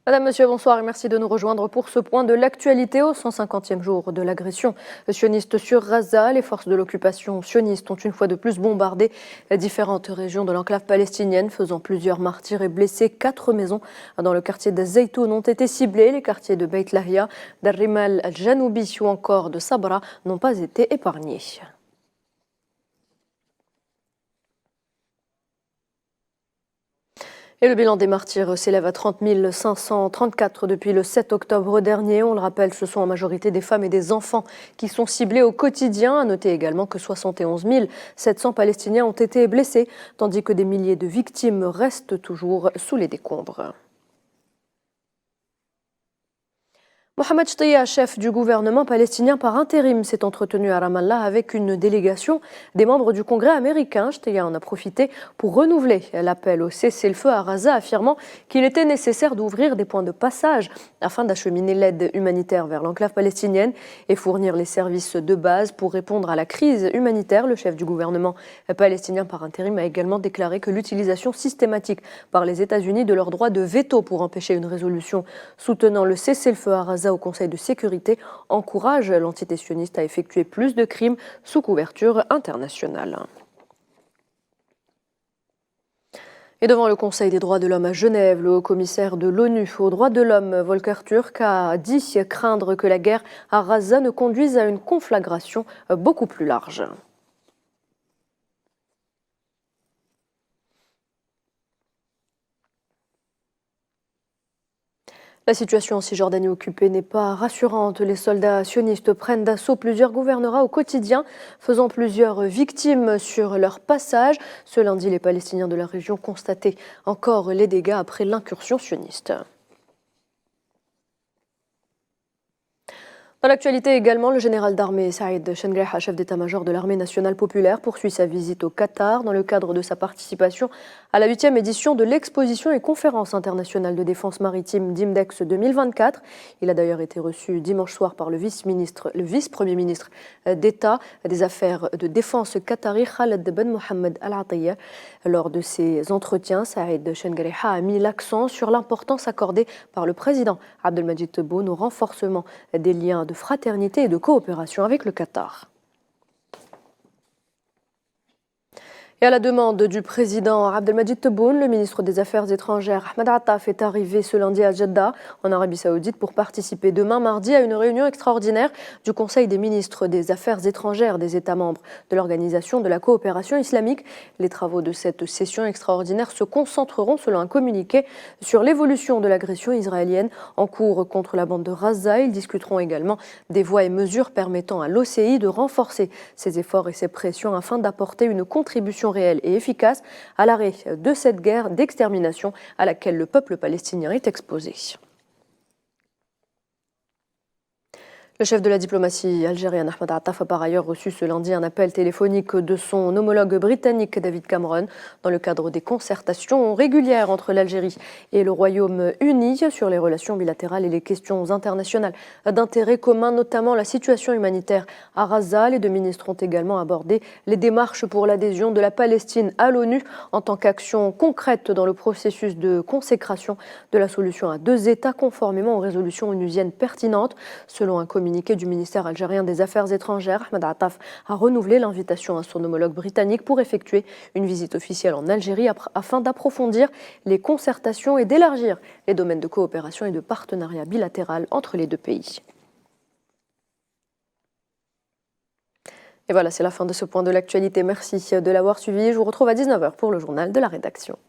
Madame, Monsieur, bonsoir et merci de nous rejoindre pour ce point de l'actualité au 150e jour de l'agression sioniste sur Gaza. Les forces de l'occupation sioniste ont une fois de plus bombardé différentes régions de l'enclave palestinienne, faisant plusieurs martyrs et blessés. 4 maisons dans le quartier de Zaytoun ont été ciblées. Les quartiers de Beit Lahia, d'Al-Rimal al-Janoubi ou encore de Sabra n'ont pas été épargnés. Et le bilan des martyrs s'élève à 30 534 depuis le 7 octobre dernier. On le rappelle, ce sont en majorité des femmes et des enfants qui sont ciblés au quotidien. À noter également que 71 700 Palestiniens ont été blessés, tandis que des milliers de victimes restent toujours sous les décombres. Mohamed Shtayyeh, chef du gouvernement palestinien par intérim, s'est entretenu à Ramallah avec une délégation des membres du Congrès américain. Shtayyeh en a profité pour renouveler l'appel au cessez-le-feu à Gaza, affirmant qu'il était nécessaire d'ouvrir des points de passage afin d'acheminer l'aide humanitaire vers l'enclave palestinienne et fournir les services de base pour répondre à la crise humanitaire. Le chef du gouvernement palestinien par intérim a également déclaré que l'utilisation systématique par les États-Unis de leur droit de veto pour empêcher une résolution soutenant le cessez-le-feu à Gaza au Conseil de sécurité encourage l'entité sioniste à effectuer plus de crimes sous couverture internationale. Et devant le Conseil des droits de l'homme à Genève, le haut-commissaire de l'ONU aux droits de l'homme, Volker Turk, a dit craindre que la guerre à Gaza ne conduise à une conflagration beaucoup plus large. La situation en Cisjordanie occupée n'est pas rassurante. Les soldats sionistes prennent d'assaut plusieurs gouvernorats au quotidien, faisant plusieurs victimes sur leur passage. Ce lundi, les Palestiniens de la région constataient encore les dégâts après l'incursion sioniste. Dans l'actualité également, le général d'armée Saïd Chengreha, chef d'état-major de l'armée nationale populaire, poursuit sa visite au Qatar dans le cadre de sa participation à la 8e édition de l'exposition et conférence internationale de défense maritime d'Imdex 2024. Il a d'ailleurs été reçu dimanche soir par le vice-premier ministre d'État des Affaires de défense qatari Khaled Ben Mohamed Al Atiyah. Lors de ces entretiens, Saïd Chengreha a mis l'accent sur l'importance accordée par le président Abdelmadjid Tebboune au renforcement des liens de fraternité et de coopération avec le Qatar. Et à la demande du président Abdelmadjid Tebboune, le ministre des Affaires étrangères Ahmed Attaf est arrivé ce lundi à Jeddah, en Arabie Saoudite, pour participer demain mardi à une réunion extraordinaire du Conseil des ministres des Affaires étrangères des États membres de l'Organisation de la coopération islamique. Les travaux de cette session extraordinaire se concentreront, selon un communiqué, sur l'évolution de l'agression israélienne en cours contre la bande de Gaza. Ils discuteront également des voies et mesures permettant à l'OCI de renforcer ses efforts et ses pressions afin d'apporter une contribution réelle et efficace à l'arrêt de cette guerre d'extermination à laquelle le peuple palestinien est exposé. Le chef de la diplomatie algérienne, Ahmed Attaf, a par ailleurs reçu ce lundi un appel téléphonique de son homologue britannique, David Cameron, dans le cadre des concertations régulières entre l'Algérie et le Royaume-Uni sur les relations bilatérales et les questions internationales d'intérêt commun, notamment la situation humanitaire à Gaza. Les deux ministres ont également abordé les démarches pour l'adhésion de la Palestine à l'ONU en tant qu'action concrète dans le processus de consécration de la solution à 2 États, conformément aux résolutions onusiennes pertinentes. Selon un communiqué du ministère algérien des Affaires étrangères, Ahmed Attaf a renouvelé l'invitation à son homologue britannique pour effectuer une visite officielle en Algérie afin d'approfondir les concertations et d'élargir les domaines de coopération et de partenariat bilatéral entre les deux pays. Et voilà, c'est la fin de ce point de l'actualité. Merci de l'avoir suivi. Je vous retrouve à 19h pour le journal de la rédaction.